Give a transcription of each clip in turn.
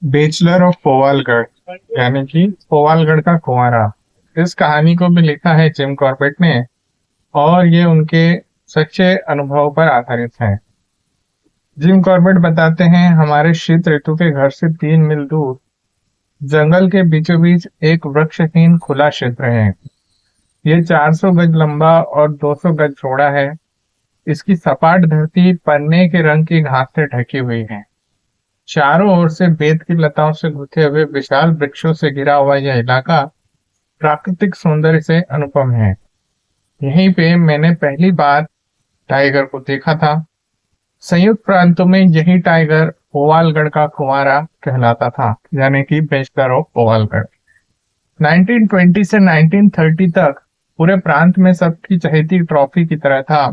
Bachelor of पोवालगढ़ यानी कि पोवालगढ़ का कुंवारा। इस कहानी को भी लिखा है जिम कॉर्बेट ने और ये उनके सच्चे अनुभव पर आधारित है। जिम कॉर्बेट बताते हैं, हमारे शीत ऋतु के घर से 3 मील दूर जंगल के बीचों बीच एक वृक्षहीन खुला क्षेत्र है। ये 400 गज लंबा और 200 गज चौड़ा है। इसकी सपाट धरती पन्ने के रंग की घास से ढकी हुई है। चारों ओर से बेत की लताओं से घुटे हुए विशाल वृक्षों से घिरा हुआ यह इलाका प्राकृतिक सौंदर्य से अनुपम है। यहीं पे मैंने पहली बार टाइगर को देखा था। संयुक्त प्रांतों में यही टाइगर पोवालगढ़ का कुंवारा कहलाता था, यानी कि बेचलर ऑफ पोवालगढ़। 1920 से 1930 तक पूरे प्रांत में सबकी चहेती ट्रॉफी की तरह था।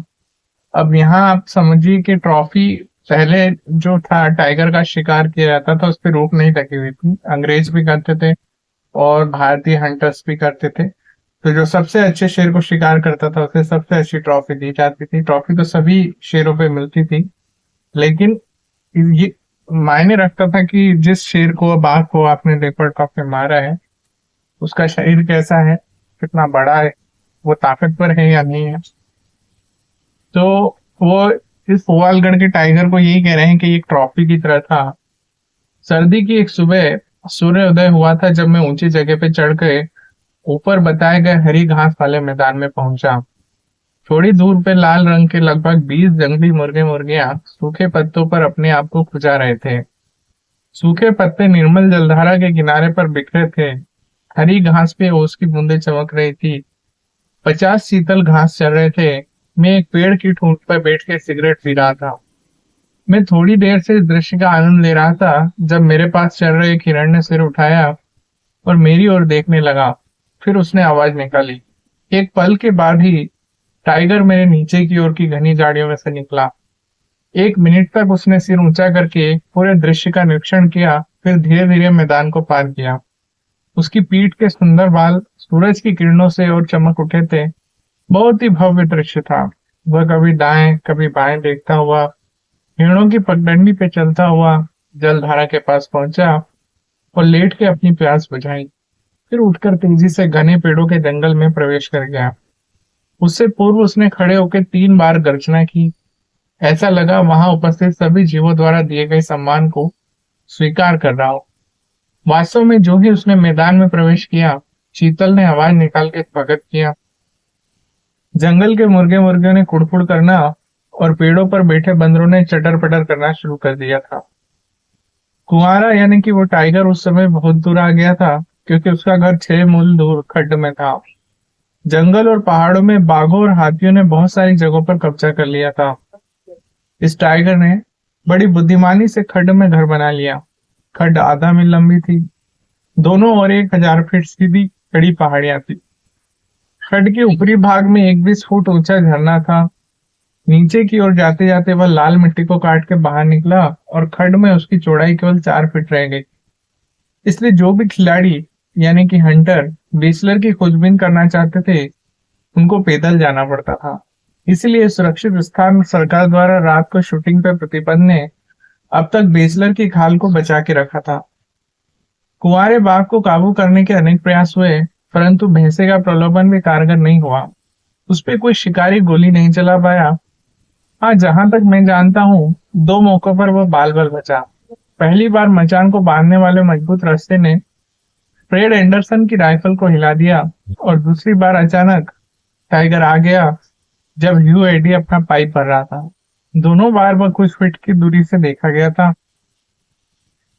अब यहाँ आप समझिए कि ट्रॉफी पहले जो था, टाइगर का शिकार किया जाता था, उस पर रोक नहीं लगी हुई थी। अंग्रेज भी करते थे और भारतीय हंटर्स भी करते थे। तो जो सबसे अच्छे शेर को शिकार करता था उसे सबसे अच्छी ट्रॉफी दी जाती थी। ट्रॉफी तो सभी शेरों पे मिलती थी, लेकिन ये मायने रखता था कि जिस शेर को, बाघ को आपने लेपर्ड कॉक में मारा है, उसका शरीर कैसा है, कितना बड़ा है, वो ताकतवर है या नहीं है। तो वो इस पोवालगढ़ के टाइगर को यही कह रहे हैं कि ये एक ट्रॉफी की तरह था। सर्दी की एक सुबह सूर्य उदय हुआ था जब मैं ऊंची जगह पे चढ़ के ऊपर बताए गए हरी घास वाले मैदान में पहुंचा। थोड़ी दूर पे लाल रंग के लगभग 20 जंगली मुर्गे मुर्गियां सूखे पत्तों पर अपने आप को खुजा रहे थे। सूखे पत्ते निर्मल जलधारा के किनारे पर बिखरे थे। हरी घास पे ओस की बूंदें चमक रही थी। 50 शीतल घास चल रहे थे। मैं एक पेड़ की ठूंठ पर बैठ के सिगरेट पी रहा था। मैं थोड़ी देर से इस दृश्य का आनंद ले रहा था जब मेरे पास चल रहे एक हिरण ने सिर उठाया और मेरी ओर देखने लगा। फिर उसने आवाज निकाली। एक पल के बाद ही टाइगर मेरे नीचे की ओर की घनी झाड़ियों में से निकला। 1 मिनट तक उसने सिर ऊंचा करके पूरे दृश्य का निरीक्षण किया, फिर धीरे धीरे मैदान को पार किया। उसकी पीठ के सुंदर बाल सूरज की किरणों से और चमक उठे थे। बहुत ही भव्य दृश्य था। वह कभी दाएं कभी बाएं देखता हुआ हिरणों की पगडंडी पे चलता हुआ जलधारा के पास पहुंचा और लेट के अपनी प्यास बुझाई। फिर उठकर तेजी से घने पेड़ों के जंगल में प्रवेश कर गया। उससे पूर्व उसने खड़े होकर 3 बार गर्जना की। ऐसा लगा वहां उपस्थित सभी जीवों द्वारा दिए गए सम्मान को स्वीकार कर रहा हो। वास्तव में जो ही उसने मैदान में प्रवेश किया, चीतल ने आवाज निकाल के स्वागत किया। जंगल के मुर्गे मुर्गियों ने कुड़कुड़ करना और पेड़ों पर बैठे बंदरों ने चटर पटर करना शुरू कर दिया था। कुंवारा यानी कि वो टाइगर उस समय बहुत दूर आ गया था, क्योंकि उसका घर 6 मील दूर खड्ड में था। जंगल और पहाड़ों में बाघों और हाथियों ने बहुत सारी जगहों पर कब्जा कर लिया था। इस टाइगर ने बड़ी बुद्धिमानी से खड्ड में घर बना लिया। खड्ड आधा मील लंबी थी। दोनों ओर 1000 फीट सीधी कड़ी पहाड़ियां थी। खड्ड के ऊपरी भाग में 21 फुट ऊंचा झरना था। नीचे की ओर जाते जाते वह लाल मिट्टी को काट के बाहर निकला और खड्ड में उसकी चौड़ाई केवल 4 फीट रह गई। इसलिए जो भी खिलाड़ी यानी कि हंटर बेचलर की खोजबीन करना चाहते थे, उनको पैदल जाना पड़ता था। इसलिए सुरक्षित स्थान सरकार द्वारा रात को शूटिंग पर प्रतिबंध ने अब तक बेचलर की खाल को बचा के रखा था। कुंवारे बाघ को काबू करने के अनेक प्रयास हुए, परंतु भैंसे का प्रलोभन भी कारगर नहीं हुआ। उस पर कोई शिकारी गोली नहीं चला पाया। हाँ, जहां तक मैं जानता हूँ, 2 मौकों पर वह बाल बाल बचा। पहली बार मचान को बांधने वाले मजबूत रस्ते ने फ्रेड एंडरसन की राइफल को हिला दिया और दूसरी बार अचानक टाइगर आ गया जब ह्यू एडी अपना पाइप भर रहा था। दोनों बार वह कुछ फीट की दूरी से देखा गया था।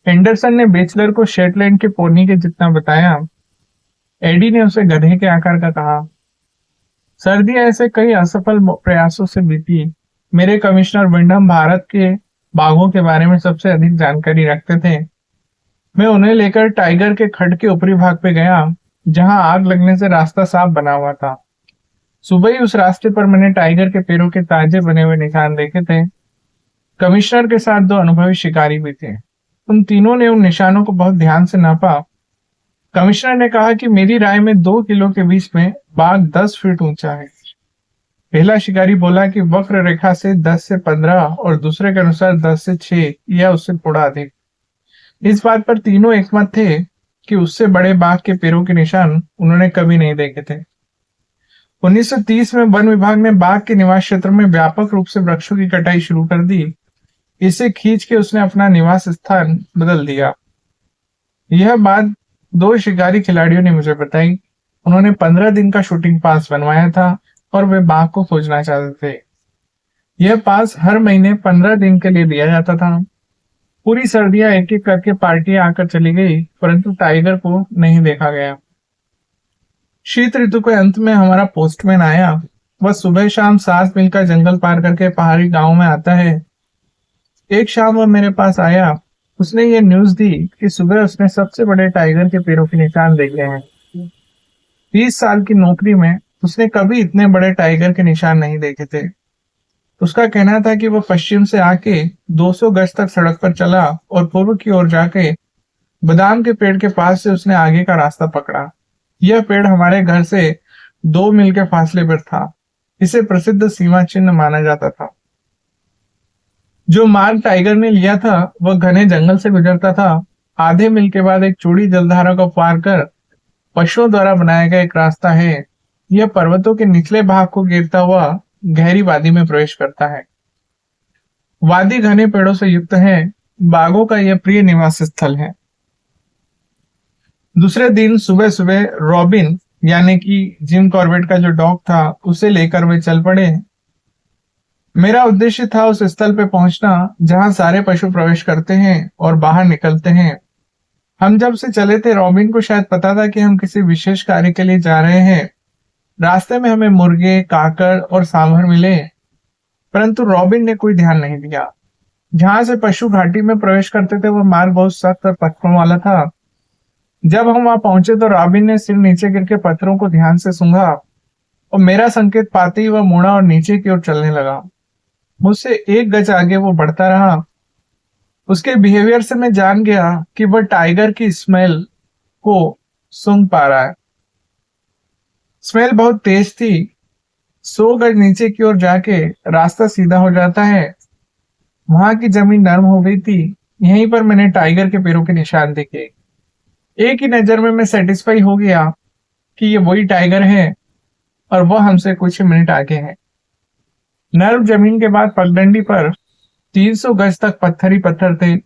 एंडरसन ने बेचलर को शेटलैंड के पोनी के जितना बताया। एडी ने उसे गधे के आकार का कहा। सर्दियां ऐसे कई असफल प्रयासों से बीती। मेरे कमिश्नर विंडम भारत के बाघों के बारे में सबसे अधिक जानकारी रखते थे। मैं उन्हें लेकर टाइगर के खड्ड के ऊपरी भाग पे गया, जहां आग लगने से रास्ता साफ बना हुआ था। सुबह ही उस रास्ते पर मैंने टाइगर के पैरों के ताजे बने हुए निशान देखे थे। कमिश्नर के साथ 2 अनुभवी शिकारी भी थे। उन तीनों ने उन निशानों को बहुत ध्यान से नापा। कमिश्नर ने कहा कि मेरी राय में 2 किलो के बीच में बाघ 10 फीट ऊंचा है। पहला शिकारी बोला कि वक्र रेखा से 10 से 15 और दूसरे के अनुसार 10 से 6 या उससे थोड़ा अधिक। इस बात पर तीनों एकमत थे कि उससे बड़े बाघ के पैरों के निशान उन्होंने कभी नहीं देखे थे। 1930 में वन विभाग ने बाघ के निवास क्षेत्र में व्यापक रूप से वृक्षों की कटाई शुरू कर दी। इसे खींच के उसने अपना निवास स्थान बदल दिया। यह बात दो शिकारी खिलाड़ियों ने मुझे बताई। उन्होंने 15 दिन का शूटिंग पास बनवाया था और वे बाघ को खोजना चाहते थे। यह पास हर महीने 15 दिन के लिए दिया जाता था। पूरी सर्दियां एक एक करके पार्टियां आकर चली गई, परंतु टाइगर को नहीं देखा गया। शीत ऋतु के अंत में हमारा पोस्टमैन आया। वह सुबह शाम 7 मील का जंगल पार करके पहाड़ी गांव में आता है। एक शाम वह मेरे पास आया। उसने ये न्यूज दी कि सुबह उसने सबसे बड़े टाइगर के पैरों के निशान देखे हैं। 20 साल की नौकरी में उसने कभी इतने बड़े टाइगर के निशान नहीं देखे थे। उसका कहना था कि वह पश्चिम से आके 200 गज तक सड़क पर चला और पूर्व की ओर जाके बादाम के पेड़ के पास से उसने आगे का रास्ता पकड़ा। यह पेड़ हमारे घर से 2 मील के फासले पर था। इसे प्रसिद्ध सीमा चिन्ह माना जाता था। जो मार्ग टाइगर ने लिया था वह घने जंगल से गुजरता था। आधे मील के बाद एक चौड़ी जलधारा को पार कर पशुओं द्वारा बनाया गया एक रास्ता है। यह पर्वतों के निचले भाग को घेरता हुआ गहरी वादी में प्रवेश करता है। वादी घने पेड़ों से युक्त है। बाघों का यह प्रिय निवास स्थल है। दूसरे दिन सुबह सुबह रॉबिन यानी कि जिम कॉर्बेट का जो डॉग था उसे लेकर वे चल पड़े। मेरा उद्देश्य था उस स्थल पे पहुंचना जहां सारे पशु प्रवेश करते हैं और बाहर निकलते हैं। हम जब से चले थे रॉबिन को शायद पता था कि हम किसी विशेष कार्य के लिए जा रहे हैं। रास्ते में हमें मुर्गे, काकड़ और सांभर मिले, परंतु रॉबिन ने कोई ध्यान नहीं दिया। जहां से पशु घाटी में प्रवेश करते थे वह मार्ग बहुत सख्त और पत्थरों वाला था। जब हम वहां पहुंचे तो रॉबिन ने सिर नीचे गिर के पत्थरों को ध्यान से सूंघा और मेरा संकेत पाते ही वह मुड़ा और नीचे की ओर चलने लगा। मुझसे 1 गज आगे वो बढ़ता रहा। उसके बिहेवियर से मैं जान गया कि वह टाइगर की स्मेल को सूंघ पा रहा है। स्मेल बहुत तेज थी। 100 गज नीचे की ओर जाके रास्ता सीधा हो जाता है। वहां की जमीन नरम हो गई थी। यहीं पर मैंने टाइगर के पैरों के निशान देखे। एक ही नजर में मैं सेटिस्फाई हो गया कि ये वही टाइगर है और वह हमसे कुछ ही मिनट आगे है। नर्म जमीन के बाद पगडंडी पर 300 गज तक पत्थर ही पत्थर थे।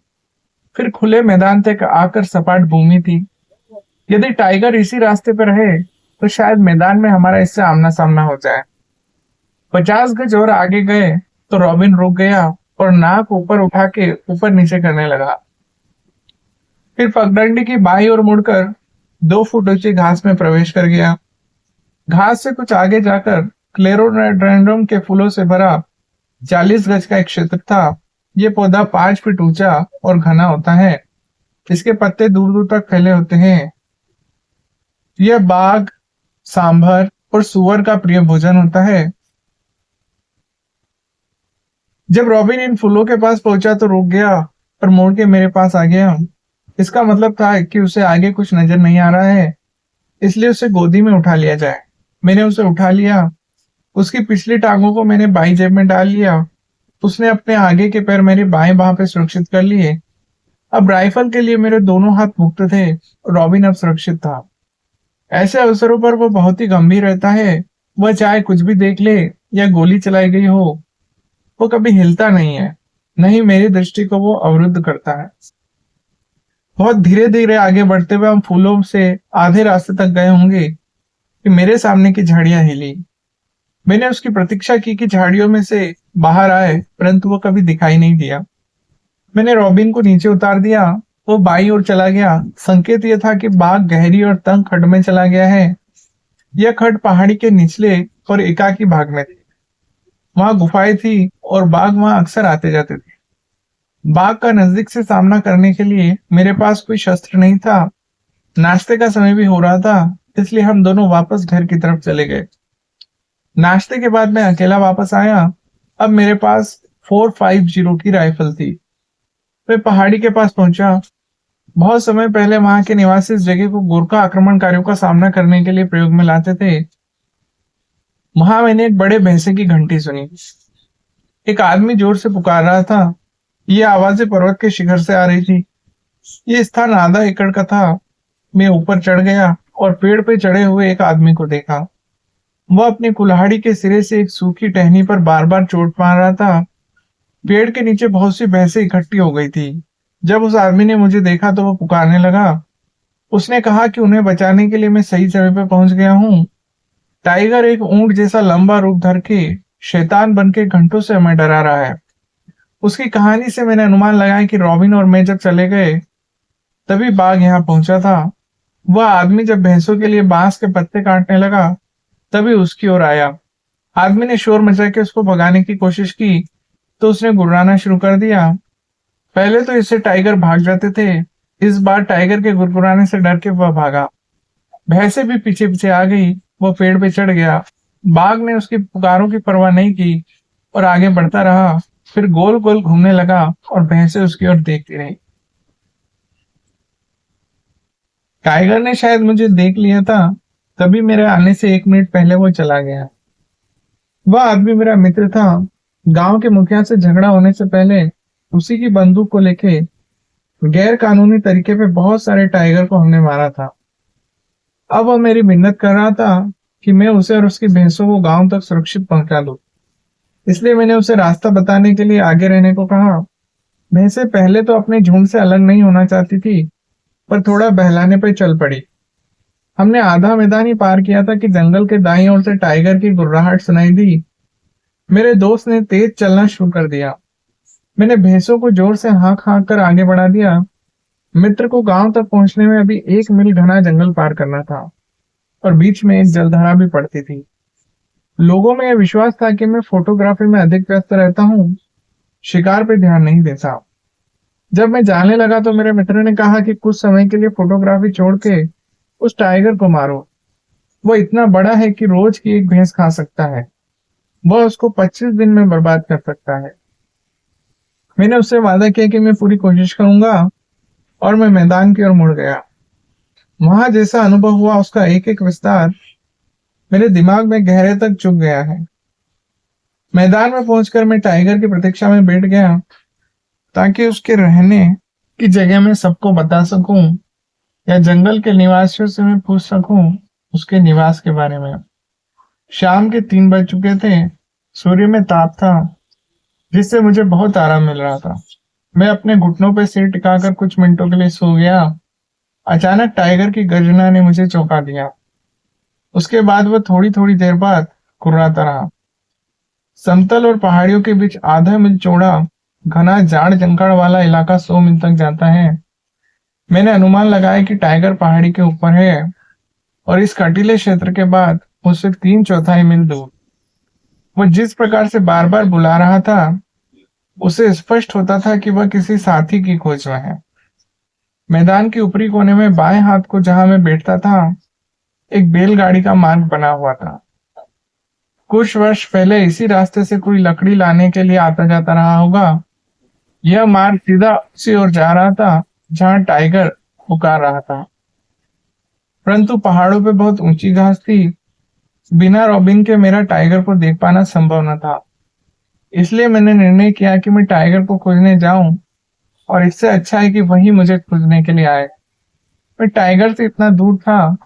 फिर खुले मैदान तक आकर सपाट भूमि थी। यदि टाइगर इसी रास्ते पर रहे तो शायद मैदान में हमारा इससे आमना सामना हो जाए। 50 गज और आगे गए तो रॉबिन रुक गया और नाक ऊपर उठा के ऊपर नीचे करने लगा। फिर पगडंडी की बाईं ओर मुड़कर 2 फुट ऊंची घास में प्रवेश कर गया। घास से कुछ आगे जाकर क्लेरोडेंड्रम के फूलों से भरा 40 गज का एक क्षेत्र था। ये पौधा 5 फीट ऊंचा और घना होता है। इसके पत्ते दूर दूर तक फैले होते हैं। यह बाघ, सांभर और सुअर का प्रिय भोजन होता है। जब रॉबिन इन फूलों के पास पहुंचा तो रुक गया और मुड़ के मेरे पास आ गया। इसका मतलब था कि उसे आगे कुछ नजर नहीं आ रहा है, इसलिए उसे गोदी में उठा लिया जाए। मैंने उसे उठा लिया। उसकी पिछली टांगों को मैंने बाई जेब में डाल लिया। उसने अपने आगे के पैर मेरे बाएं बाह पे सुरक्षित कर लिए। अब राइफल के लिए मेरे दोनों हाथ मुक्त थे। रॉबिन अब सुरक्षित था। ऐसे अवसरों पर वो बहुत ही गंभीर रहता है। वह चाहे कुछ भी देख ले या गोली चलाई गई हो, वो कभी हिलता नहीं है, नहीं मेरी दृष्टि को वो अवरुद्ध करता है। बहुत धीरे धीरे आगे बढ़ते हुए हम फूलों से आधे रास्ते तक गए होंगे कि मेरे सामने की झाड़ियां हिली। मैंने उसकी प्रतीक्षा की कि झाड़ियों में से बाहर आए, परंतु वो कभी दिखाई नहीं दिया। मैंने रॉबिन को नीचे उतार दिया। वो बाईं ओर चला गया। संकेत यह था कि बाघ गहरी और तंग खड्ड में चला गया है। यह खड्ड पहाड़ी के निचले और एकाकी भाग में थी। वहां गुफाएं थी और बाघ वहां अक्सर आते जाते थे। बाघ का नजदीक से सामना करने के लिए मेरे पास कोई शस्त्र नहीं था। नाश्ते का समय भी हो रहा था, इसलिए हम दोनों वापस घर की तरफ चले गए। नाश्ते के बाद मैं अकेला वापस आया। अब मेरे पास 450 की राइफल थी। मैं पहाड़ी के पास पहुंचा। बहुत समय पहले वहां के निवासी इस जगह को गोरखा आक्रमणकारियों का सामना करने के लिए प्रयोग में लाते थे। वहां मैंने एक बड़े भैंसे की घंटी सुनी। एक आदमी जोर से पुकार रहा था। ये आवाजें पर्वत के शिखर से आ रही थी। ये स्थान आधा एकड़ का था। मैं ऊपर चढ़ गया और पेड़ पे चढ़े हुए एक आदमी को देखा। वह अपनी कुल्हाड़ी के सिरे से एक सूखी टहनी पर बार बार चोट मार रहा था। पेड़ के नीचे बहुत सी भैंसें इकट्ठी हो गई थी। जब उस आदमी ने मुझे देखा तो वह पुकारने लगा। उसने कहा कि उन्हें बचाने के लिए मैं सही समय पर पहुंच गया हूँ। टाइगर एक ऊंट जैसा लंबा रूप धर के शैतान बन के घंटों से हमें डरा रहा है। उसकी कहानी से मैंने अनुमान लगाया कि रॉबिन और मैं जब चले गए तभी बाघ यहाँ पहुंचा था। वह आदमी जब भैंसों के लिए बांस के पत्ते काटने लगा तभी उसकी ओर आया। आदमी ने शोर मचा के उसको भगाने की कोशिश की तो उसने गुर्राना शुरू कर दिया। पहले तो इससे टाइगर भाग जाते थे। इस बार टाइगर के गुरगुराने से डर के वह भागा। भैंसे भी पीछे पीछे आ गई। वो पेड़ पे चढ़ गया। बाघ ने उसकी पुकारों की परवाह नहीं की और आगे बढ़ता रहा। फिर गोल गोल घूमने लगा और भैंसे उसकी ओर देखती रही। टाइगर ने शायद मुझे देख लिया था, तभी मेरे आने से 1 मिनट पहले वो चला गया। वह आदमी मेरा मित्र था। गांव के मुखिया से झगड़ा होने से पहले उसी की बंदूक को लेके गैर कानूनी तरीके पे बहुत सारे टाइगर को हमने मारा था। अब वह मेरी मिन्नत कर रहा था कि मैं उसे और उसकी भैंसों को गांव तक सुरक्षित पहुंचा दूं। इसलिए मैंने उसे रास्ता बताने के लिए आगे रहने को कहा। भैंसे पहले तो अपने झुंड से अलग नहीं होना चाहती थी, पर थोड़ा बहलाने पर चल पड़ी। हमने आधा मैदान ही पार किया था कि जंगल के दाईं ओर से टाइगर की गुर्राहट सुनाई दी। मेरे दोस्त ने तेज चलना शुरू कर दिया। मैंने भैंसों को जोर से हाँक हाँक कर आगे बढ़ा दिया। मित्र को गांव तक पहुंचने में अभी 1 मील घना जंगल पार करना था और बीच में एक जलधारा भी पड़ती थी। लोगों में यह विश्वास था कि मैं फोटोग्राफी में अधिक व्यस्त रहता हूँ, शिकार पे ध्यान नहीं देता। जब मैं जाने लगा तो मेरे मित्र ने कहा कि कुछ समय के लिए फोटोग्राफी छोड़ के उस टाइगर को मारो। वो इतना बड़ा है कि रोज की एक भैंस खा सकता है। वह उसको 25 दिन में बर्बाद कर सकता है। मैंने उससे वादा किया कि मैं पूरी कोशिश करूंगा और मैं मैदान की ओर मुड़ गया। वहां जैसा अनुभव हुआ उसका एक एक विस्तार मेरे दिमाग में गहरे तक चुभ गया है। मैदान में पहुंचकर मैं टाइगर की प्रतीक्षा में बैठ गया ताकि उसके रहने की जगह मैं सबको बता सकूं या जंगल के निवासियों से मैं पूछ सकूं उसके निवास के बारे में। शाम के 3 बज चुके थे। सूर्य में ताप था जिससे मुझे बहुत आराम मिल रहा था। मैं अपने घुटनों पर सिर टिकाकर कुछ मिनटों के लिए सो गया। अचानक टाइगर की गर्जना ने मुझे चौंका दिया। उसके बाद वह थोड़ी थोड़ी देर बाद कुर्राता रहा। समतल और पहाड़ियों के बीच आधा मील चौड़ा घना झाड़ जंगल वाला इलाका 100 मील तक जाता है। मैंने अनुमान लगाया कि टाइगर पहाड़ी के ऊपर है और इस कटीले क्षेत्र के बाद उससे 3/4 मील दूर। वह जिस प्रकार से बार बार बुला रहा था उसे स्पष्ट होता था कि वह किसी साथी की खोज में है। मैदान के ऊपरी कोने में बाएं हाथ को जहां मैं बैठता था एक बैलगाड़ी का मार्ग बना हुआ था। कुछ वर्ष पहले इसी रास्ते से कोई लकड़ी लाने के लिए आता जाता रहा होगा। यह मार्ग सीधा उसी ओर जा रहा था जहां टाइगर पुकार रहा था। परंतु पहाड़ों पे बहुत ऊंची घास थी। बिना रॉबिन के मेरा टाइगर को देख पाना संभव न था। इसलिए मैंने निर्णय किया कि मैं टाइगर को खोजने जाऊं और इससे अच्छा है कि वही मुझे खोजने के लिए आए। मैं टाइगर से इतना दूर था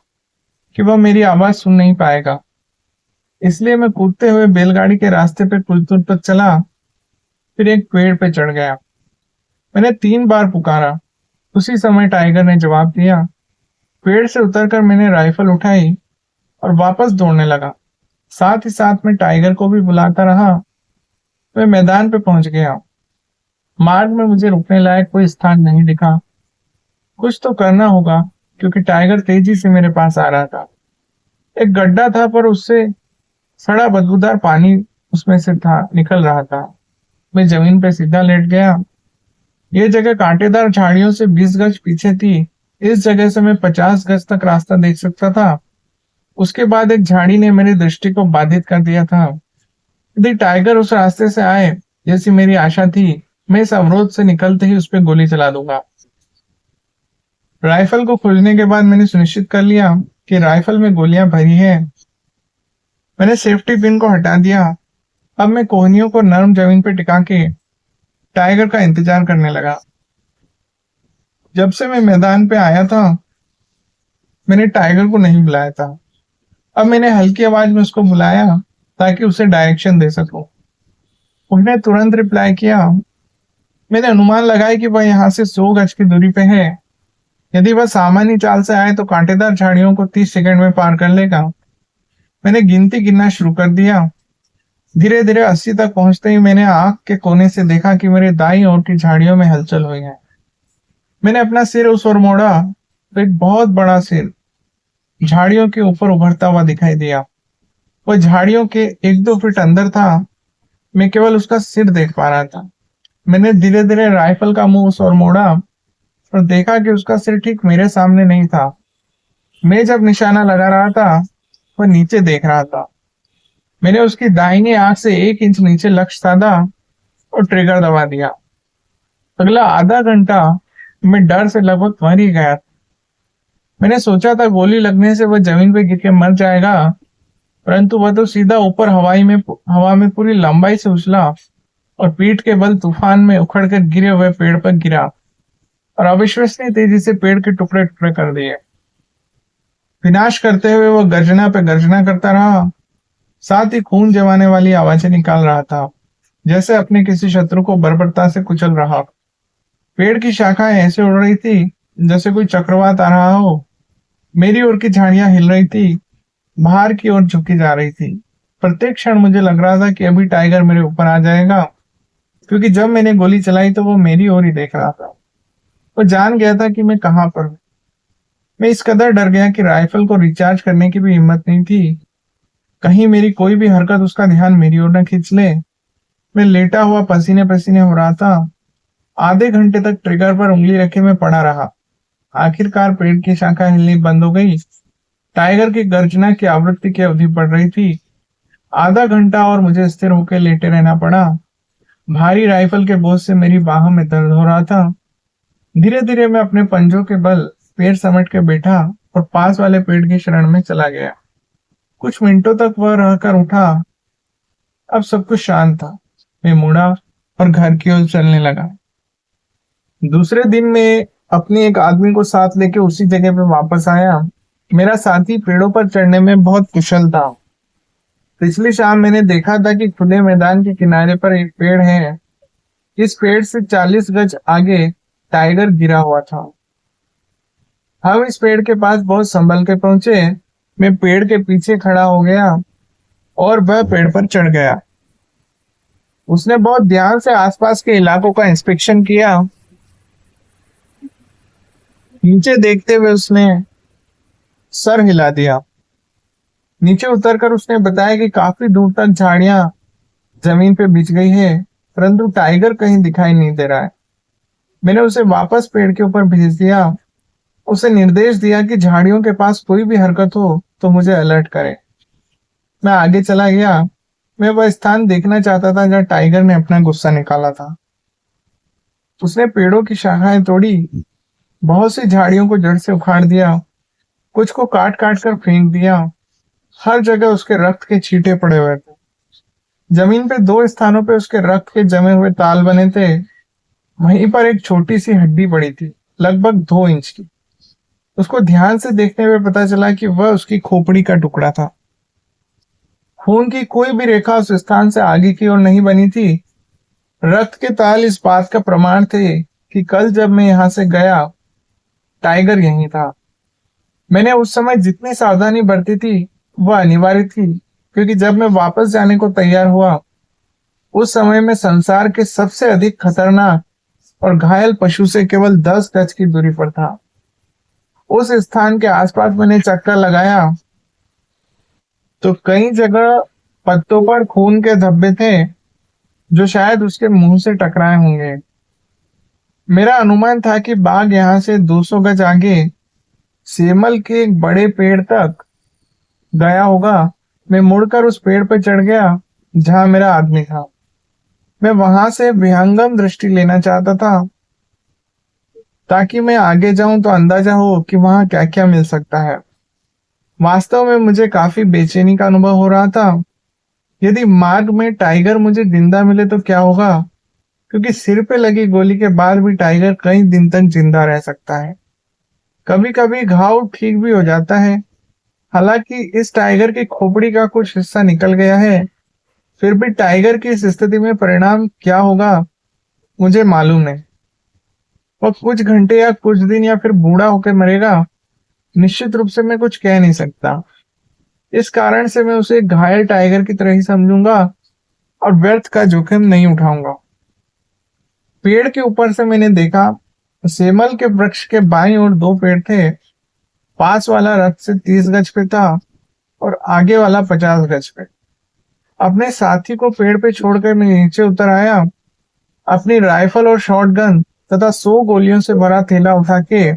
कि वह मेरी आवाज सुन नहीं पाएगा। इसलिए मैं कूदते हुए बैलगाड़ी के रास्ते पे कुछ दूर तक चला, फिर एक पेड़ पे चढ़ गया। मैंने 3 बार पुकारा। उसी समय टाइगर ने जवाब दिया। पेड़ से उतरकर मैंने राइफल उठाई और वापस दौड़ने लगा। साथ ही साथ मैं टाइगर को भी बुलाता रहा। मैं मैदान पे पहुंच गया। मार्ग में मुझे रुकने लायक कोई स्थान नहीं दिखा। कुछ तो करना होगा क्योंकि टाइगर तेजी से मेरे पास आ रहा था। एक गड्ढा था पर उससे सड़ा बदबूदार पानी उसमें से था निकल रहा था। मैं जमीन पे सीधा लेट गया। यह जगह कांटेदार झाड़ियों से 20 गज पीछे थी। इस जगह से मैं 50 गज तक रास्ता देख सकता था। उसके बाद एक झाड़ी ने मेरी दृष्टि को बाधित कर दिया था। यदि टाइगर उस रास्ते से आए जैसी मेरी आशा थी, मैं इस अवरोध से निकलते ही उस पर गोली चला दूंगा। राइफल को खोलने के बाद मैंने सुनिश्चित कर लिया कि राइफल में गोलियां भरी है। मैंने सेफ्टी पिन को हटा दिया। अब मैं कोहनियों को नरम जमीन पर टिका के टाइगर का इंतजार करने लगा। जब से मैं मैदान पे आया था, मैंने टाइगर को नहीं बुलाया था। अब मैंने हल्की आवाज में उसको बुलाया ताकि उसे डायरेक्शन दे सकूं। उसने तुरंत रिप्लाई किया। मैंने अनुमान लगाया कि वह यहाँ से 100 गज की दूरी पे है। यदि वह सामान्य चाल से आए तो कांटेदार झाड़ियों को 30 सेकंड में पार कर लेगा। मैंने गिनती गिनना शुरू कर दिया। धीरे धीरे 80 तक पहुंचते ही मैंने आंख के कोने से देखा कि मेरे दाईं ओर की झाड़ियों में हलचल हुई है। मैंने अपना सिर उस ओर मोड़ा तो एक बहुत बड़ा सिर झाड़ियों के ऊपर उभरता हुआ दिखाई दिया। वह झाड़ियों के 1-2 फीट अंदर था। मैं केवल उसका सिर देख पा रहा था। मैंने धीरे धीरे राइफल का मुंह उस ओर मोड़ा और देखा कि उसका सिर ठीक मेरे सामने नहीं था। मैं जब निशाना लगा रहा था वह नीचे देख रहा था। मैंने उसकी दाहिनी आंख से 1 इंच नीचे लक्ष्य साधा और ट्रिगर दबा दिया। अगला आधा घंटा मैं डर से लगभग मर ही गया। मैंने सोचा था गोली लगने से वह जमीन पर गिर के मर जाएगा, परंतु वह तो सीधा ऊपर हवा में पूरी लंबाई से उछला और पीठ के बल तूफान में उखड़ कर गिरे हुए पेड़ पर गिरा और अविश्वसनीय तेजी से पेड़ के टुकड़े टुकड़े कर दिए। विनाश करते हुए वह गर्जना पे गर्जना करता रहा, साथ ही खून जमाने वाली आवाजें निकाल रहा था, जैसे अपने किसी शत्रु को बर्बरता से कुचल रहा। पेड़ की शाखाएं ऐसे उड़ रही थी जैसे कोई चक्रवात आ रहा हो। मेरी ओर की झाड़ियां हिल रही थी, बाहर की ओर झुकी जा रही थी। प्रत्येक क्षण मुझे लग रहा था कि अभी टाइगर मेरे ऊपर आ जाएगा, क्योंकि जब मैंने गोली चलाई तो वो मेरी ओर ही देख रहा था। वो जान गया था कि मैं कहां पर हूं। मैं इस कदर डर गया कि राइफल को रिचार्ज करने की भी हिम्मत नहीं थी। कहीं मेरी कोई भी हरकत उसका ध्यान मेरी ओर न खींच ले। मैं लेटा हुआ पसीने पसीने हो रहा था। आधे घंटे तक ट्रिगर पर उंगली रखे मैं पड़ा रहा। आखिरकार पेड़ की शाखा हिलनी बंद हो गई। टाइगर की गर्जना की आवृत्ति की अवधि बढ़ रही थी। आधा घंटा और मुझे स्थिर होकर लेटे रहना पड़ा। भारी राइफल के बोझ से मेरी बाहों में दर्द हो रहा था। धीरे धीरे मैं अपने पंजों के बल पैर समेट के बैठा और पास वाले पेड़ की शरण में चला गया। कुछ मिनटों तक वह रहकर उठा। अब सब कुछ शांत था। मैं मुड़ा और घर की ओर चलने लगा। दूसरे दिन मैं अपने एक आदमी को साथ लेके उसी जगह पे वापस आया। मेरा साथी पेड़ों पर चढ़ने में बहुत कुशल था। पिछली शाम मैंने देखा था कि खुले मैदान के किनारे पर एक पेड़ है। इस पेड़ से 40 गज आगे टाइगर गिरा हुआ था। हम इस पेड़ के पास बहुत संभल के पहुंचे। मैं पेड़ के पीछे खड़ा हो गया और वह पेड़ पर चढ़ गया। उसने बहुत ध्यान से आसपास के इलाकों का इंस्पेक्शन किया। नीचे देखते हुए उसने सर हिला दिया। नीचे उतरकर उसने बताया कि काफी दूर तक झाड़ियां जमीन पे बिछ गई है, परंतु टाइगर कहीं दिखाई नहीं दे रहा है। मैंने उसे वापस पेड़ के ऊपर भेज दिया। उसे निर्देश दिया कि झाड़ियों के पास कोई भी हरकत हो तो मुझे अलर्ट करे। मैं आगे चला गया। मैं वह स्थान देखना चाहता था जहाँ टाइगर ने अपना गुस्सा निकाला था। उसने पेड़ों की शाखाएं तोड़ी, बहुत सी झाड़ियों को जड़ से उखाड़ दिया, कुछ को काट काट कर फेंक दिया। हर जगह उसके रक्त के छींटे पड़े हुए थे। जमीन पे 2 स्थानों पे उसके रक्त के जमे हुए ताल बने थे। वहीं पर एक छोटी सी हड्डी पड़ी थी, लगभग 2 इंच की। उसको ध्यान से देखने में पता चला कि वह उसकी खोपड़ी का टुकड़ा था। खून की कोई भी रेखा उस स्थान से आगे की ओर नहीं बनी थी। रक्त के ताल इस बात का प्रमाण थे कि कल जब मैं यहां से गया, टाइगर यहीं था। मैंने उस समय जितनी सावधानी बरती थी वह अनिवार्य थी, क्योंकि जब मैं वापस जाने को तैयार हुआ उस समय मैं संसार के सबसे अधिक खतरनाक और घायल पशु से केवल 10 गज की दूरी पर था। उस स्थान के आसपास मैंने चक्कर लगाया तो कई जगह पत्तों पर खून के धब्बे थे, जो शायद उसके मुंह से टकराए होंगे। मेरा अनुमान था कि बाघ यहाँ से 200 गज आगे सेमल के एक बड़े पेड़ तक गया होगा। मैं मुड़कर उस पेड़ पर चढ़ गया जहां मेरा आदमी था। मैं वहां से विहंगम दृष्टि लेना चाहता था ताकि मैं आगे जाऊं तो अंदाजा हो कि वहां क्या क्या मिल सकता है। वास्तव में मुझे काफी बेचैनी का अनुभव हो रहा था। यदि मार्ग में टाइगर मुझे जिंदा मिले तो क्या होगा? क्योंकि सिर पे लगी गोली के बाद भी टाइगर कई दिन तक जिंदा रह सकता है। कभी कभी घाव ठीक भी हो जाता है। हालांकि इस टाइगर की खोपड़ी का कुछ हिस्सा निकल गया है। फिर भी टाइगर की इस स्थिति में परिणाम क्या होगा मुझे मालूम नहीं। वो कुछ घंटे या कुछ दिन या फिर बूढ़ा होकर मरेगा, निश्चित रूप से मैं कुछ कह नहीं सकता। इस कारण से मैं उसे एक घायल टाइगर की तरह ही समझूंगा और व्यर्थ का जोखिम नहीं उठाऊंगा। पेड़ के ऊपर से मैंने देखा, सेमल के वृक्ष के बाईं ओर दो पेड़ थे। पास वाला रथ से 30 गज पे था और आगे वाला 50 गज पे। अपने साथी को पेड़ पे छोड़कर मैं नीचे उतर आया। अपनी राइफल और शॉटगन तथा 100 गोलियों से भरा थैला उठा के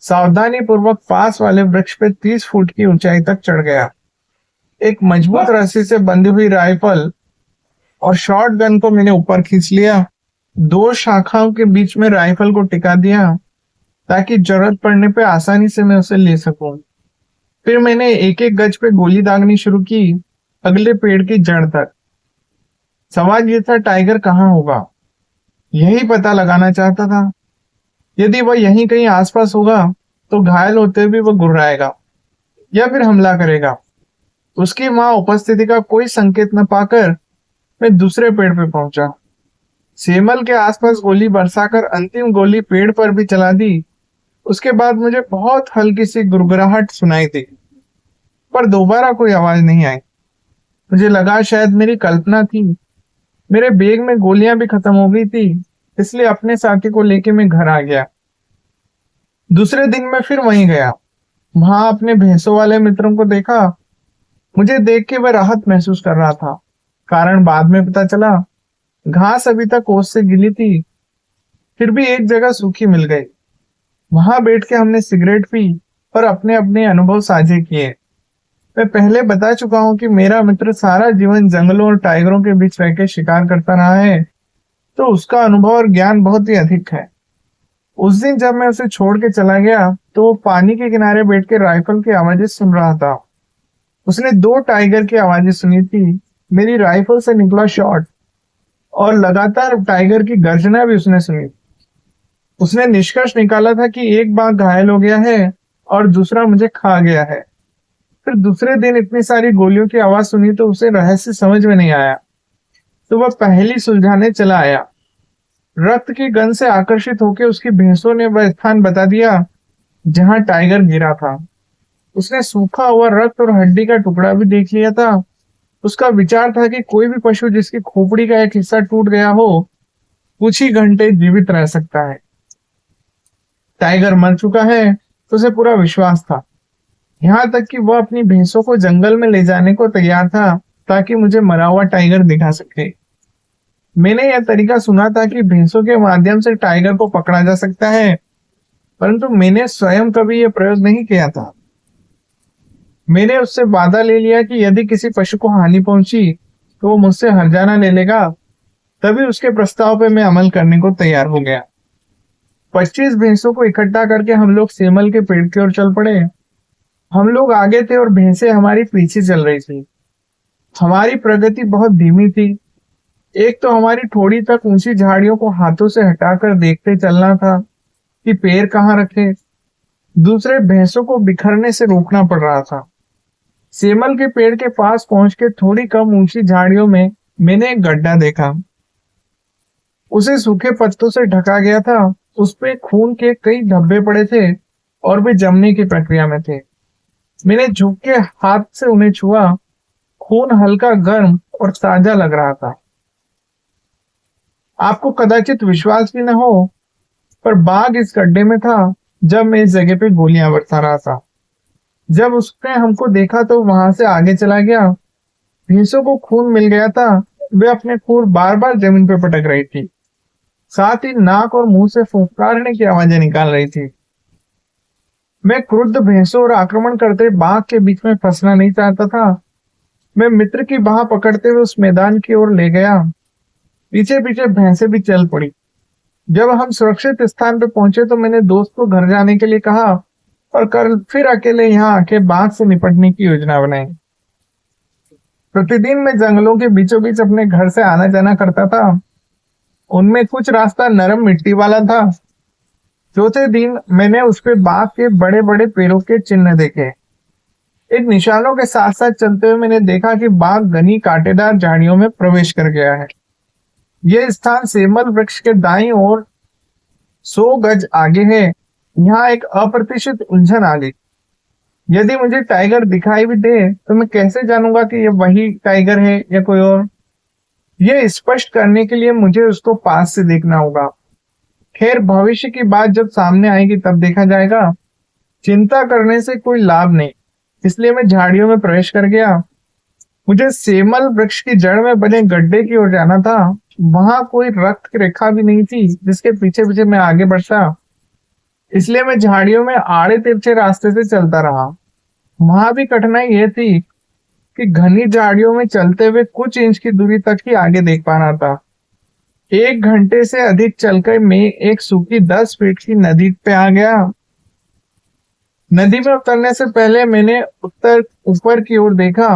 सावधानी पूर्वक पास वाले वृक्ष पे 30 फुट की ऊंचाई तक चढ़ गया। एक मजबूत रस्सी से बंधी हुई राइफल और शॉटगन को मैंने ऊपर खींच लिया। दो शाखाओं के बीच में राइफल को टिका दिया ताकि जरूरत पड़ने पे आसानी से मैं उसे ले सकूं। फिर मैंने एक एक गज पे गोली दागनी शुरू की, अगले पेड़ की जड़ तक। सवाल ये था, टाइगर कहाँ होगा? यही पता लगाना चाहता था। यदि वह यहीं कहीं आसपास होगा तो घायल होते भी वह गुर्राएगा या फिर हमला करेगा। उसकी वहां उपस्थिति का कोई संकेत न पाकर मैं दूसरे पेड़ पे पहुंचा। सेमल के आसपास गोली बरसाकर अंतिम गोली पेड़ पर भी चला दी। उसके बाद मुझे बहुत हल्की सी गुड़गुड़ाहट सुनाई दी, पर दोबारा कोई आवाज नहीं आई। मुझे लगा शायद मेरी कल्पना थी। मेरे बैग में गोलियां भी खत्म हो गई थी, इसलिए अपने साथी को लेके मैं घर आ गया। दूसरे दिन मैं फिर वहीं गया। वहां अपने भैंसों वाले मित्रों को देखा। मुझे देख के वह राहत महसूस कर रहा था। कारण बाद में पता चला। घास अभी तक ओस से गिली थी, फिर भी एक जगह सूखी मिल गई। वहां बैठ के हमने सिगरेट पी और अपने अपने अनुभव साझे किए। मैं पहले बता चुका हूं कि मेरा मित्र सारा जीवन जंगलों और टाइगरों के बीच रह के शिकार करता रहा है, तो उसका अनुभव और ज्ञान बहुत ही अधिक है। उस दिन जब मैं उसे छोड़ के चला गया तो वो पानी के किनारे बैठ के राइफल की आवाजें सुन रहा था। उसने 2 टाइगर की आवाजें सुनी थी, मेरी राइफल से निकला शॉट और लगातार टाइगर की गर्जना भी उसने सुनी। उसने निष्कर्ष निकाला था कि एक बाघ घायल हो गया है और दूसरा मुझे खा गया है। फिर दूसरे दिन इतनी सारी गोलियों की आवाज सुनी तो उसे रहस्य समझ में नहीं आया, तो वह पहेली सुलझाने चला आया। रक्त की गंध से आकर्षित होकर उसकी भैंसों ने वह स्थान बता दिया जहां टाइगर गिरा था। उसने सूखा हुआ रक्त और हड्डी का टुकड़ा भी देख लिया था। उसका विचार था कि कोई भी पशु जिसकी खोपड़ी का एक हिस्सा टूट गया हो कुछ ही घंटे जीवित रह सकता है। टाइगर मर चुका है तो उसे पूरा विश्वास था। यहाँ तक कि वह अपनी भैंसों को जंगल में ले जाने को तैयार था ताकि मुझे मरा हुआ टाइगर दिखा सके। मैंने यह तरीका सुना था कि भैंसों के माध्यम से टाइगर को पकड़ा जा सकता है, परंतु मैंने स्वयं कभी यह प्रयोग नहीं किया था। मैंने उससे वादा ले लिया कि यदि किसी पशु को हानि पहुंची तो वो मुझसे हर्जाना ले लेगा। तभी उसके प्रस्ताव पे मैं अमल करने को तैयार हो गया। 25 भैंसों को इकट्ठा करके हम लोग सेमल के पेड़ की ओर चल पड़े। हम लोग आगे थे और भैंसें हमारी पीछे चल रही थी। हमारी प्रगति बहुत धीमी थी। एक तो हमारी थोड़ी तक ऊंची झाड़ियों को हाथों से हटाकर देखते चलना था कि पैर कहाँ रखे। दूसरे भैंसों को बिखरने से रोकना पड़ रहा था। सेमल के पेड़ के पास पहुंच के थोड़ी कम ऊंची झाड़ियों में मैंने एक गड्ढा देखा। उसे सूखे पत्तों से ढका गया था। उस पे खून के कई धब्बे पड़े थे और वे जमने की प्रक्रिया में थे। मैंने झुक के हाथ से उन्हें छुआ। खून हल्का गर्म और ताजा लग रहा था। आपको कदाचित विश्वास भी न हो, पर बाघ इस गड्ढे में था जब मैं इस जगह पे गोलियां बरसा रहा था। जब उसने हमको देखा तो वहां से आगे चला गया। भैंसों को खून मिल गया था। वे अपने खून बार बार जमीन पे पटक रही थी, साथ ही नाक और मुंह से फुफकारने की आवाजें निकाल रही थी। मैं क्रुद्ध भैंसों और आक्रमण करते बाघ के बीच में फंसना नहीं चाहता था। मैं मित्र की बाह पकड़ते हुए उस मैदान की ओर ले गया। पीछे पीछे भैंसें भी चल पड़ी। जब हम सुरक्षित स्थान पर पहुंचे तो मैंने दोस्त को घर जाने के लिए कहा और कल फिर अकेले यहाँ आके बाघ से निपटने की योजना बनाई। प्रतिदिन मैं जंगलों के बीचों बीच अपने घर से आना जाना करता था। उनमें कुछ रास्ता नरम मिट्टी वाला था। चौथे दिन मैंने उस पे बाघ के बड़े बड़े पेड़ों के चिन्ह देखे। इन निशानों के साथ साथ चलते हुए मैंने देखा कि बाघ घनी कांटेदार झाड़ियों में प्रवेश कर गया है। यह स्थान सेमल वृक्ष के दाईं ओर 100 गज आगे है। यहाँ एक अप्रत्याशित उलझन आ गई। यदि मुझे टाइगर दिखाई भी दे तो मैं कैसे जानूंगा कि यह वही टाइगर है या कोई और? यह स्पष्ट करने के लिए मुझे उसको पास से देखना होगा। खैर, भविष्य की बात जब सामने आएगी तब देखा जाएगा। चिंता करने से कोई लाभ नहीं, इसलिए मैं झाड़ियों में प्रवेश कर गया। मुझे सेमल वृक्ष की जड़ में बने गड्ढे की ओर जाना था। वहां कोई रक्त की रेखा भी नहीं थी जिसके पीछे पीछे मैं आगे बढ़ता, इसलिए मैं झाड़ियों में आड़े तिरछे रास्ते से चलता रहा। वहां भी कठिनाई यह थी कि घनी झाड़ियों में चलते हुए कुछ इंच की दूरी तक ही आगे देख पा रहा था। 1 घंटे से अधिक चलकर मैं एक सूखी 10 फीट की नदी पे आ गया। नदी में उतरने से पहले मैंने ऊपर की ओर देखा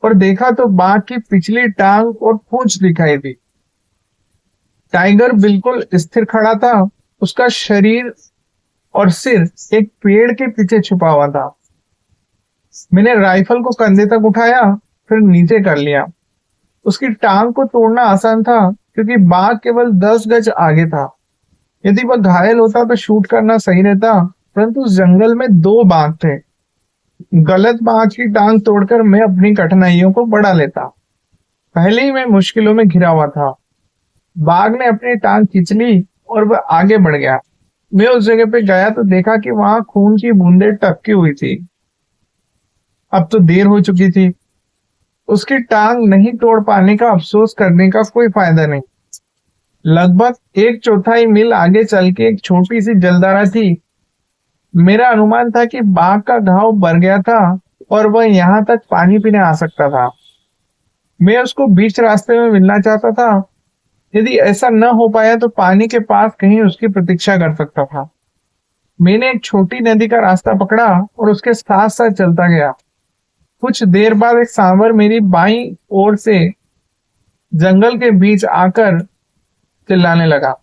और देखा तो बाघ की पिछली टांग और पूंछ दिखाई दी। टाइगर बिल्कुल स्थिर खड़ा था। उसका शरीर और सिर एक पेड़ के पीछे छुपा हुआ था। मैंने राइफल को कंधे तक उठाया, फिर नीचे कर लिया। उसकी टांग को तोड़ना आसान था क्योंकि बाघ केवल 10 गज आगे था। यदि वह घायल होता तो शूट करना सही रहता, परंतु उस जंगल में 2 बाघ थे। गलत बाघ की टांग तोड़कर मैं अपनी कठिनाइयों को बढ़ा लेता। पहले ही मैं मुश्किलों में घिरा हुआ था। बाघ ने अपनी टांग खींच ली और वह आगे बढ़ गया। मैं उस जगह पे गया तो देखा कि वहां खून की बूंदें टपकी हुई थी। अब तो देर हो चुकी थी। उसकी टांग नहीं तोड़ पाने का अफसोस करने का कोई फायदा नहीं। लगभग 1/4 मील आगे चल के एक छोटी सी जलधारा थी। मेरा अनुमान था कि बाघ का घाव भर गया था और वह यहाँ तक पानी पीने आ सकता था। मैं उसको बीच रास्ते में मिलना चाहता था। यदि ऐसा न हो पाया तो पानी के पास कहीं उसकी प्रतीक्षा कर सकता था। मैंने एक छोटी नदी का रास्ता पकड़ा और उसके साथ साथ चलता गया। कुछ देर बाद एक सांभर मेरी बाईं ओर से जंगल के बीच आकर चिल्लाने लगा।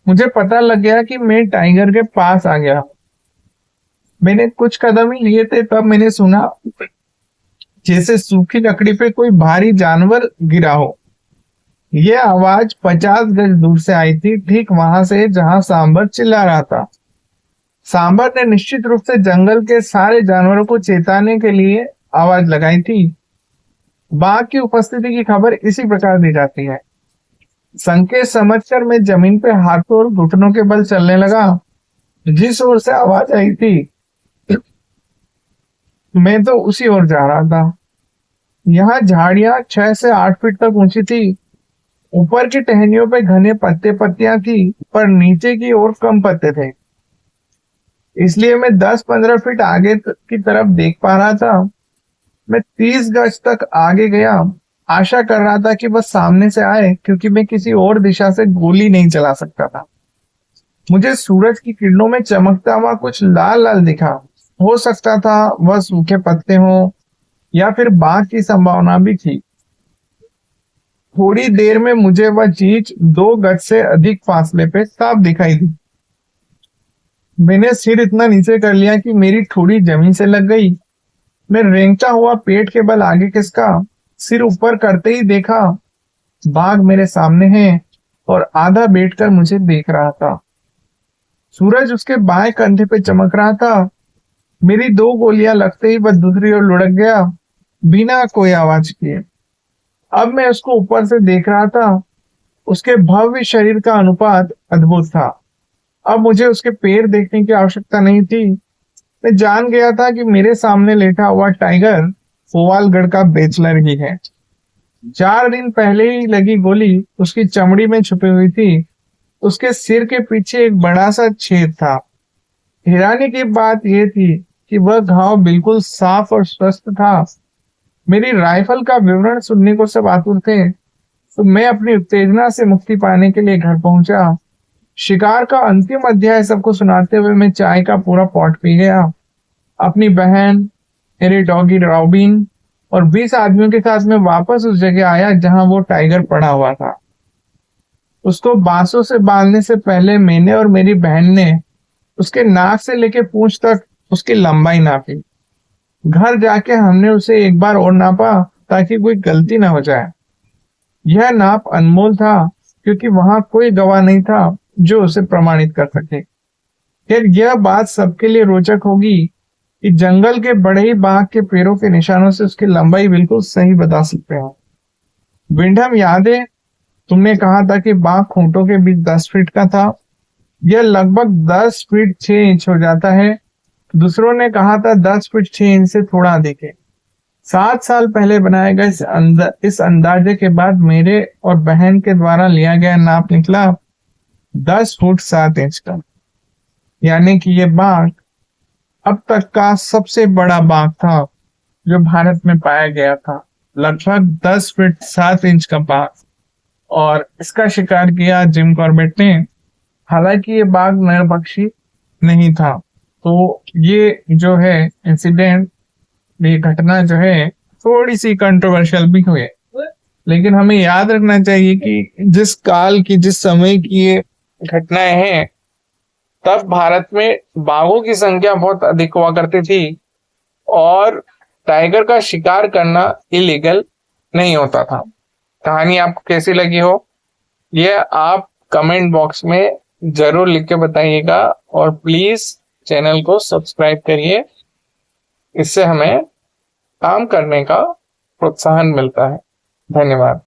मुझे पता लग गया कि मैं टाइगर के पास आ गया। मैंने कुछ कदम ही लिए थे तब मैंने सुना जैसे सूखी लकड़ी पे कोई भारी जानवर गिरा हो। यह आवाज 50 गज दूर से आई थी, ठीक वहां से जहां सांभर चिल्ला रहा था। सांभर ने निश्चित रूप से जंगल के सारे जानवरों को चेताने के लिए आवाज लगाई थी। बाघ की उपस्थिति की खबर इसी प्रकार दी जाती है। संकेत समझकर मैं जमीन पे हाथों और घुटनों के बल चलने लगा। जिस ओर से आवाज आई थी मैं तो उसी ओर जा रहा था। यहाँ झाड़ियां 6 से 8 फीट तक ऊंची थी। ऊपर की टहनियों पे घने पत्तियां थी, पर नीचे की ओर कम पत्ते थे, इसलिए मैं 10-15 फीट आगे की तरफ देख पा रहा था। मैं 30 गज तक आगे गया, आशा कर रहा था कि बस सामने से आए, क्योंकि मैं किसी और दिशा से गोली नहीं चला सकता था। मुझे सूरज की किरणों में चमकता हुआ कुछ लाल लाल दिखा। हो सकता था वह सूखे पत्ते हों या फिर बाघ की संभावना भी थी। थोड़ी देर में मुझे वह चीज 2 गज से अधिक फासले पे साफ दिखाई दी। मैंने सिर इतना नीचे कर लिया कि मेरी ठोड़ी जमीन से लग गई। मैं रेंगता हुआ पेट के बल आगे खिसका। सिर ऊपर करते ही देखा बाघ मेरे सामने है और आधा बैठकर मुझे देख रहा था। सूरज उसके बाएं कंधे पे चमक रहा था। मेरी 2 गोलियां लगते ही वह दूसरी ओर लुढ़क गया, बिना कोई आवाज किए। अब मैं उसको ऊपर से देख रहा था। उसके भव्य शरीर का अनुपात अद्भुत था। अब मुझे उसके पैर देखने की आवश्यकता नहीं थी। मैं जान गया था कि मेरे सामने लेटा हुआ टाइगर फोवालगढ़ का बैचलर ही है। 4 दिन पहले ही लगी गोली उसकी चमड़ी में छुपी हुई थी। उसके सिर के पीछे एक बड़ा सा छेद था। हैरानी की बात यह थी कि वह घाव बिल्कुल साफ और स्वस्थ था। मेरी राइफल का विवरण सुनने को सब आतुर थे, तो मैं अपनी उत्तेजना से मुक्ति पाने के लिए घर पहुंचा। शिकार का अंतिम अध्याय सबको सुनाते हुए मैं चाय का पूरा पॉट पी गया। अपनी बहन, मेरे डॉगी रॉबिन और 20 आदमियों के साथ मैं वापस उस जगह आया जहां वो टाइगर पड़ा हुआ था। उसको बांसों से बांधने से पहले मैंने और मेरी बहन ने उसके नाक से लेके पूंछ तक उसकी लंबाई नापी। घर जाके हमने उसे एक बार और नापा ताकि कोई गलती ना हो जाए। यह नाप अनमोल था क्योंकि वहां कोई गवाह नहीं था जो उसे प्रमाणित कर सके। फिर यह बात सबके लिए रोचक होगी कि जंगल के बड़े ही बाघ के पैरों के निशानों से उसकी लंबाई बिल्कुल सही बता सकते हैं। विंडम, याद है तुमने कहा था कि बाघ खूंटों के बीच 10 फीट का था? यह लगभग 10 फीट 6 इंच हो जाता है। दूसरों ने कहा था 10 फीट 6 इंच से थोड़ा अधिक है। 7 साल पहले बनाए गए इस अंदाजे के बाद मेरे और बहन के द्वारा लिया गया नाप निकला 10 फुट 7 इंच का। यानी कि ये बाघ अब तक का सबसे बड़ा बाघ था जो भारत में पाया गया था। लगभग 10 फीट 7 इंच का बाघ, और इसका शिकार किया जिम कॉर्बेट ने। हालांकि ये बाघ नरभक्षी नहीं था। तो ये जो है इंसिडेंट, ये घटना जो है थोड़ी सी कंट्रोवर्शियल भी हुई, लेकिन हमें याद रखना चाहिए कि जिस काल की, जिस समय की ये घटनाएं हैं, तब भारत में बाघों की संख्या बहुत अधिक हुआ करती थी और टाइगर का शिकार करना इलीगल नहीं होता था। कहानी आपको कैसी लगी हो, ये आप कमेंट बॉक्स में जरूर लिख के बताइएगा, और प्लीज चैनल को सब्सक्राइब करिए। इससे हमें काम करने का प्रोत्साहन मिलता है। धन्यवाद।